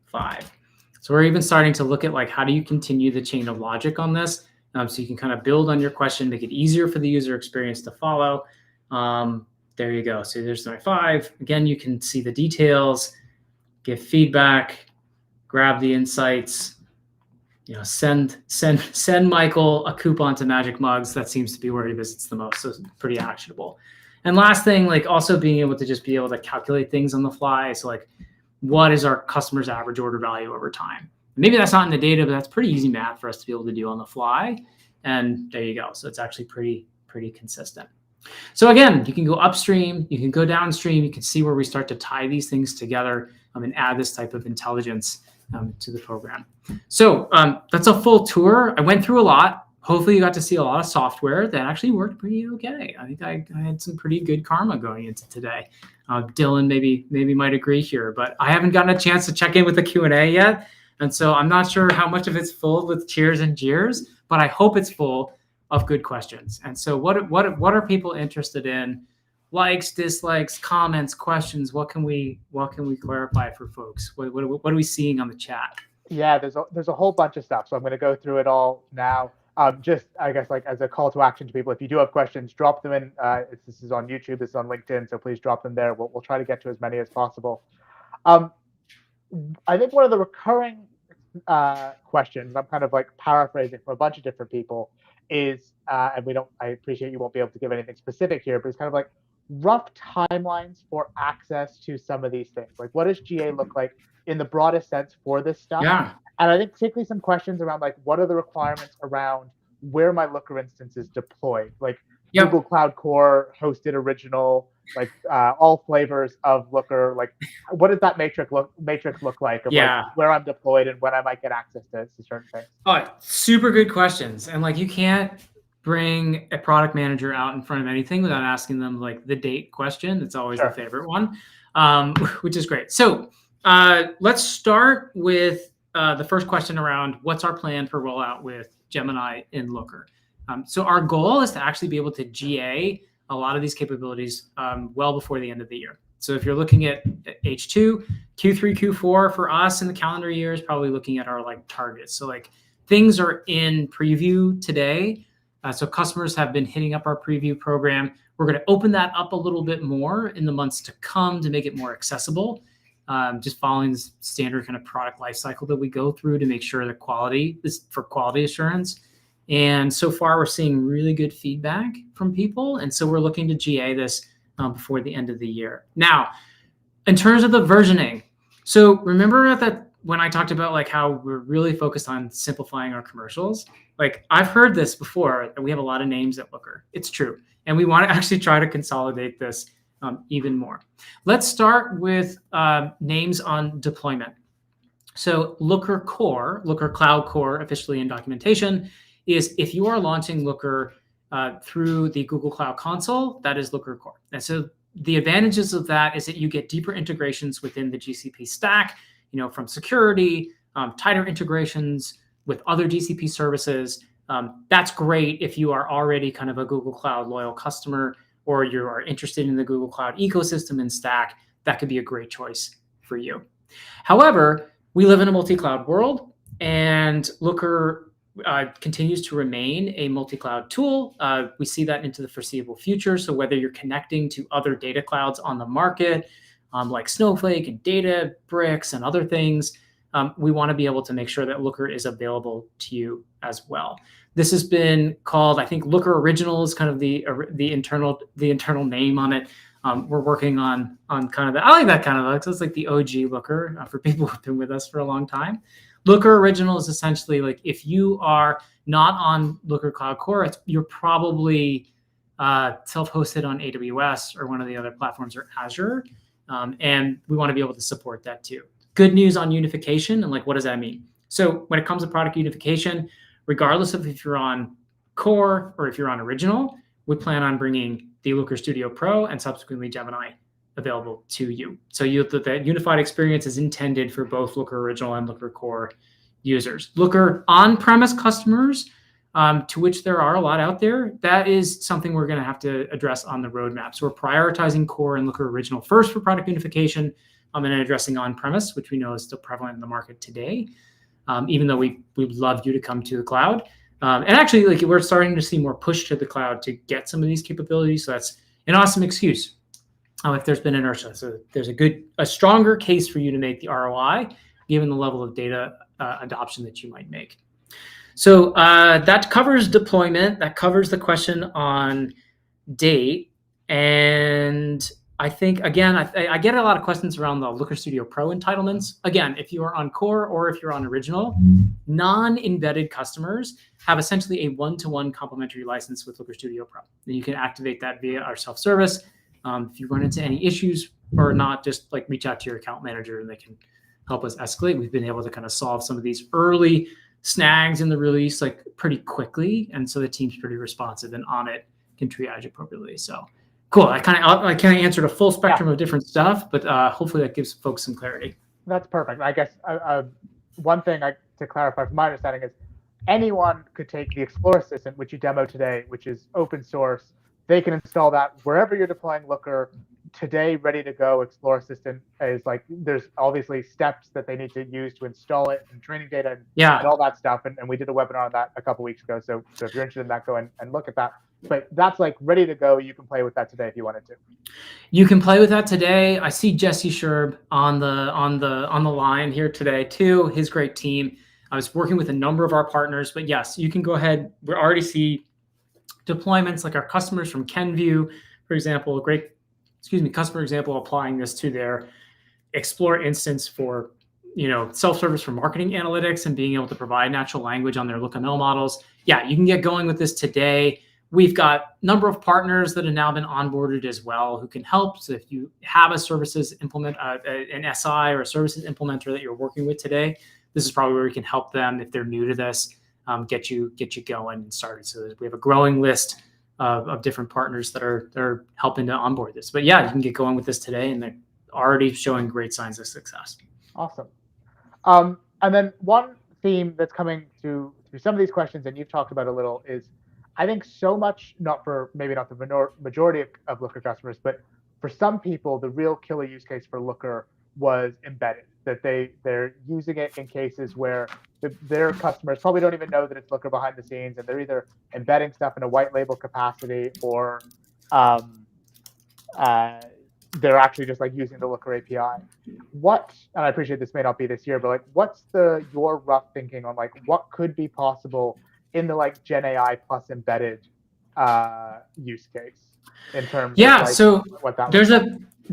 5. So we're even starting to look at like, how do you continue the chain of logic on this? So you can kind of build on your question, make it easier for the user experience to follow. There you go. So there's my 5. Again, you can see the details, give feedback, grab the insights, send Michael a coupon to Magic Mugs. That seems to be where he visits the most. So it's pretty actionable. And last thing, like also being able to just be able to calculate things on the fly. So like, what is our customer's average order value over time? Maybe that's not in the data, but that's pretty easy math for us to be able to do on the fly. And there you go. So it's actually pretty consistent. So again, you can go upstream, you can go downstream, you can see where we start to tie these things together and add this type of intelligence to the program. So that's a full tour. I went through a lot. Hopefully you got to see a lot of software that actually worked pretty okay. I think I had some pretty good karma going into today. Dylan maybe might agree here, but I haven't gotten a chance to check in with the Q&A yet. And so I'm not sure how much of it's full with cheers and jeers, but I hope it's full of good questions. And so what are people interested in? Likes, dislikes, comments, questions. What can we clarify for folks? What are we seeing on the chat? Yeah, there's a whole bunch of stuff. So I'm going to go through it all now. Just I guess like as a call to action to people, if you do have questions, drop them in. This is on YouTube, this is on LinkedIn, so please drop them there. We'll try to get to as many as possible. I think one of the recurring questions, I'm kind of like paraphrasing from a bunch of different people, is and I appreciate you won't be able to give anything specific here, but it's kind of like rough timelines for access to some of these things. Like, what does GA look like in the broadest sense for this stuff? Yeah. And I think particularly some questions around like, what are the requirements around where my Looker instance is deployed? Like Google Cloud Core, hosted original, like all flavors of Looker. Like, what does that matrix look like of like where I'm deployed and when I might get access to certain things? Oh, super good questions. And like, you can't bring a product manager out in front of anything without asking them like the date question. It's always the favorite one, which is great. So let's start with the first question around what's our plan for rollout with Gemini in Looker. So our goal is to actually be able to GA a lot of these capabilities well before the end of the year. So if you're looking at H2, Q3, Q4 for us in the calendar year is probably looking at our like targets. So like things are in preview today. So customers have been hitting up our preview program. We're going to open that up a little bit more in the months to come to make it more accessible. Just following the standard kind of product lifecycle that we go through to make sure that quality is for quality assurance. And so far, we're seeing really good feedback from people. And so we're looking to GA this before the end of the year. Now, in terms of the versioning, so remember that when I talked about like how we're really focused on simplifying our commercials, like I've heard this before, that we have a lot of names at Looker. It's true. And we want to actually try to consolidate this even more. Let's start with names on deployment. So Looker Core, Looker Cloud Core, officially in documentation, is if you are launching Looker through the Google Cloud Console, that is Looker Core. And so the advantages of that is that you get deeper integrations within the GCP stack, from security, tighter integrations with other GCP services. That's great if you are already kind of a Google Cloud loyal customer, or you are interested in the Google Cloud ecosystem and stack. That could be a great choice for you. However, we live in a multi-cloud world, and Looker continues to remain a multi-cloud tool. We see that into the foreseeable future. So whether you're connecting to other data clouds on the market, like Snowflake and Databricks and other things, we want to be able to make sure that Looker is available to you as well. This has been called, I think, Looker Original is kind of the internal name on it. We're working on kind of the, I like that kind of look. So it's like the OG Looker for people who've been with us for a long time. Looker Original is essentially like if you are not on Looker Cloud Core, you're probably self-hosted on AWS or one of the other platforms or Azure. And we want to be able to support that too. Good news on unification, and like, what does that mean? So when it comes to product unification, regardless of if you're on Core or if you're on Original, we plan on bringing the Looker Studio Pro and subsequently Gemini available to you. So the unified experience is intended for both Looker Original and Looker Core users. Looker on-premise customers, to which there are a lot out there, that is something we're going to have to address on the roadmap. So we're prioritizing Core and Looker Original first for product unification, and then addressing on-premise, which we know is still prevalent in the market today, even though we'd love you to come to the cloud. And actually, like, we're starting to see more push to the cloud to get some of these capabilities. So that's an awesome excuse if there's been inertia. So there's a stronger case for you to make the ROI, given the level of data adoption that you might make. So that covers deployment. That covers the question on date. And I think, again, I get a lot of questions around the Looker Studio Pro entitlements. Again, if you are on Core or if you're on Original, non-embedded customers have essentially a one-to-one complementary license with Looker Studio Pro. And you can activate that via our self-service. If you run into any issues or not, just like reach out to your account manager and they can help us escalate. We've been able to kind of solve some of these early snags in the release like pretty quickly. And so the team's pretty responsive and on it, can triage appropriately. So cool. I kind of answered a full spectrum of different stuff, but hopefully that gives folks some clarity. That's perfect. I guess one thing to clarify from my understanding is anyone could take the Explore Assistant, which you demoed today, which is open source. They can install that wherever you're deploying Looker today, ready to go. Explore Assistant is like, there's obviously steps that they need to use to install it and training data and all that stuff. And we did a webinar on that a couple weeks ago. So if you're interested in that, go and look at that. But that's like ready to go. You can play with that today if you wanted to. You can play with that today. I see Jesse Sherb on the line here today too. His great team. I was working with a number of our partners, but yes, you can go ahead. We already see deployments like our customers from Kenview, for example, a great customer example applying this to their Explore instance for self-service for marketing analytics and being able to provide natural language on their LookML models. Yeah, you can get going with this today. We've got a number of partners that have now been onboarded as well who can help. So if you have a services implement, an SI or a services implementer that you're working with today, this is probably where we can help them if they're new to this, get you going and started. So we have a growing list of different partners that are helping to onboard this. But yeah, you can get going with this today, and they're already showing great signs of success. Awesome. And then one theme that's coming through some of these questions, and you've talked about a little, is I think so much, maybe not the majority of Looker customers, but for some people, the real killer use case for Looker was embedded, that they're using it in cases where their customers probably don't even know that it's Looker behind the scenes, and they're either embedding stuff in a white label capacity, or they're actually just like using the Looker API. And I appreciate this may not be this year, but like, what's your rough thinking on like what could be possible in the like Gen AI plus embedded use case in terms of like so what that there's looks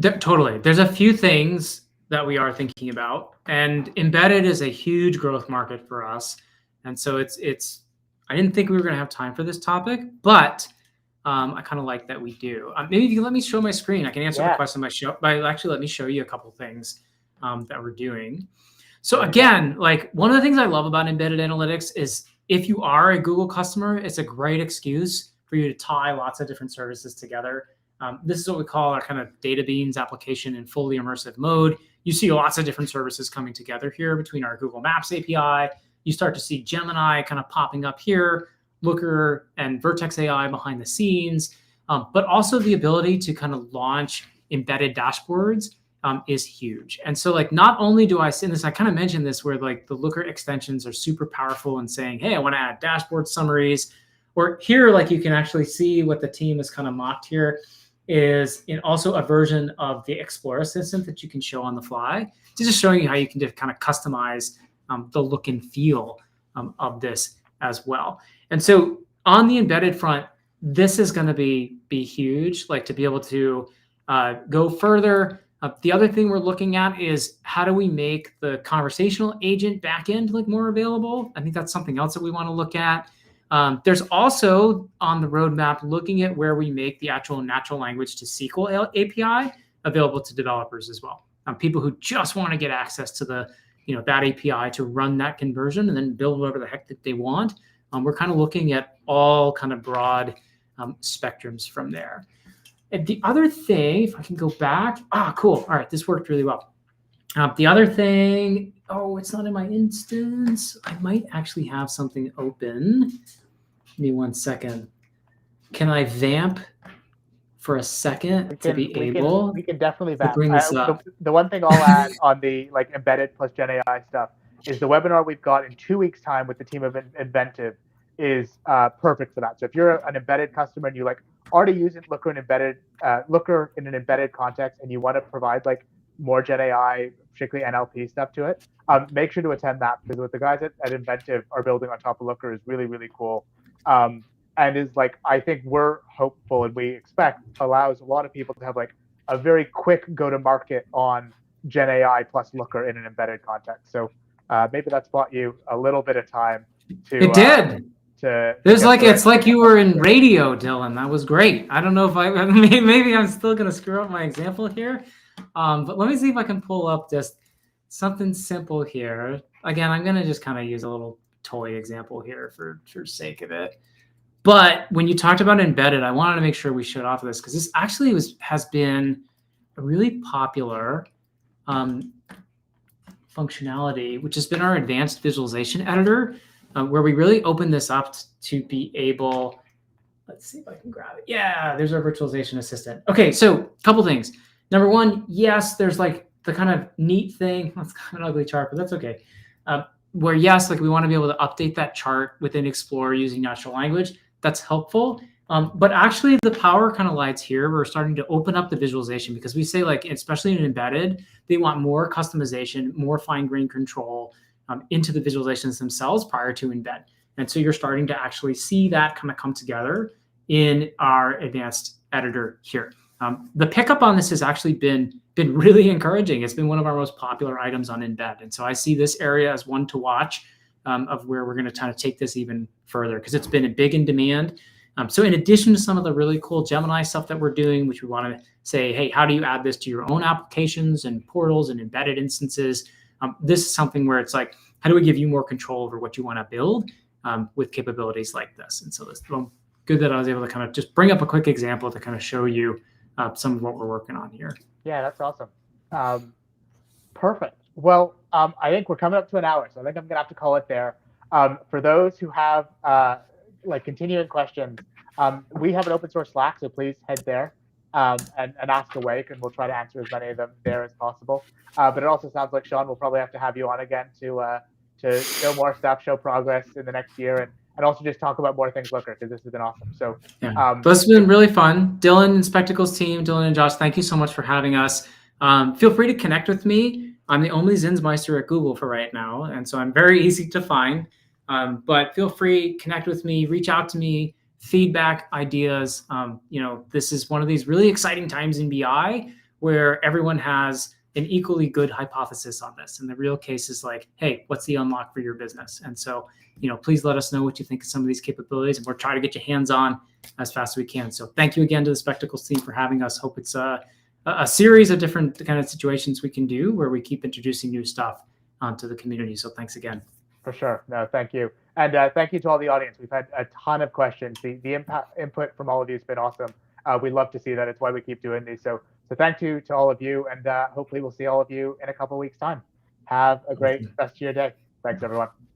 like? totally, there's a few things that we are thinking about, and embedded is a huge growth market for us. And so it's I didn't think we were going to have time for this topic, but I kind of like that we do. Maybe if you let me show my screen, I can answer the question by actually let me show you a couple things that we're doing. So again, like one of the things I love about embedded analytics is if you are a Google customer, it's a great excuse for you to tie lots of different services together. This is what we call our kind of data beans application in fully immersive mode. You see lots of different services coming together here between our Google Maps API. You start to see Gemini kind of popping up here, Looker and Vertex AI behind the scenes, but also the ability to kind of launch embedded dashboards is huge. And so like, not only do I see this, I kind of mentioned this where like the Looker extensions are super powerful in saying, hey, I want to add dashboard summaries, or here, like you can actually see what the team has kind of mocked here is also a version of the Explore Assistant that you can show on the fly. This is showing you how you can just kind of customize the look and feel of this as well. And so on the embedded front, this is going to be huge, like to be able to go further. The other thing we're looking at is how do we make the conversational agent backend like more available? I think that's something else that we want to look at. There's also on the roadmap looking at where we make the actual natural language to SQL API available to developers as well. People who just want to get access to the that API to run that conversion and then build whatever the heck that they want. We're kind of looking at all kind of broad spectrums from there. And the other thing, if I can go back, cool. All right, this worked really well. The other thing, it's not in my instance. I might actually have something open. Give me 1 second. Can I vamp for a second we can definitely vamp. Bring this up? The one thing I'll add on the like embedded plus Gen AI stuff is the webinar we've got in 2 weeks' time with the team of Inventive is perfect for that. So if you're an embedded customer and you like already using Looker in an embedded context and you want to provide like more Gen AI, particularly NLP stuff to it, make sure to attend that, because what the guys at Inventive are building on top of Looker is really, really cool. And is like, I think we're hopeful and we expect allows a lot of people to have like a very quick go to market on Gen AI plus Looker in an embedded context. So maybe that's bought you a little bit of time to. It did. It's like you were in radio, Dylan. That was great. I don't know if maybe I'm still gonna screw up my example here, but let me see if I can pull up just something simple here. Again, I'm gonna just kind of use a little toy example here for sake of it. But when you talked about embedded, I wanted to make sure we showed off of this because this actually has been a really popular functionality, which has been our advanced visualization editor, where we really open this up to be able, let's see if I can grab it. Yeah, there's our virtualization assistant. Okay, so a couple things. Number one, yes, there's like the kind of neat thing. That's kind of an ugly chart, but that's okay. Where yes, like we want to be able to update that chart within Explorer using natural language. That's helpful. But actually the power kind of lies here. We're starting to open up the visualization because we say like, especially in embedded, they want more customization, more fine-grained control into the visualizations themselves prior to embed. And so you're starting to actually see that kind of come together in our advanced editor here. The pickup on this has actually been really encouraging. It's been one of our most popular items on embed. And so I see this area as one to watch of where we're going to kind of take this even further because it's been big in demand. So in addition to some of the really cool Gemini stuff that we're doing, which we want to say, hey, how do you add this to your own applications and portals and embedded instances? This is something where it's like, how do we give you more control over what you want to build with capabilities like this? And so it's good that I was able to kind of just bring up a quick example to kind of show you some of what we're working on here. Yeah, that's awesome. Perfect. Well, I think we're coming up to an hour, so I think I'm going to have to call it there. For those who have like continuing questions, we have an open source Slack, so please head there. and ask away, and we'll try to answer as many of them there as possible. But it also sounds like, Sean, we'll probably have to have you on again to show more stuff, show progress in the next year, and also just talk about more things Looker, because this has been awesome. So yeah, this has been really fun. Dylan and Spectacles team, Dylan and Josh, thank you so much for having us. Feel free to connect with me. I'm the only Zinsmeister at Google for right now, and so I'm very easy to find. But feel free, connect with me, reach out to me, feedback, ideas. This is one of these really exciting times in BI where everyone has an equally good hypothesis on this. And the real case is like, hey, what's the unlock for your business? And so, please let us know what you think of some of these capabilities, and we'll try to get you hands-on as fast as we can. So thank you again to the Spectacles team for having us. Hope it's a series of different kind of situations we can do where we keep introducing new stuff to the community. So thanks again. For sure. No, thank you. And thank you to all the audience. We've had a ton of questions. The input from all of you has been awesome. We love to see that. It's why we keep doing these. So thank you to all of you. And hopefully we'll see all of you in a couple of weeks' time. Have a great rest of your day. Thanks, everyone.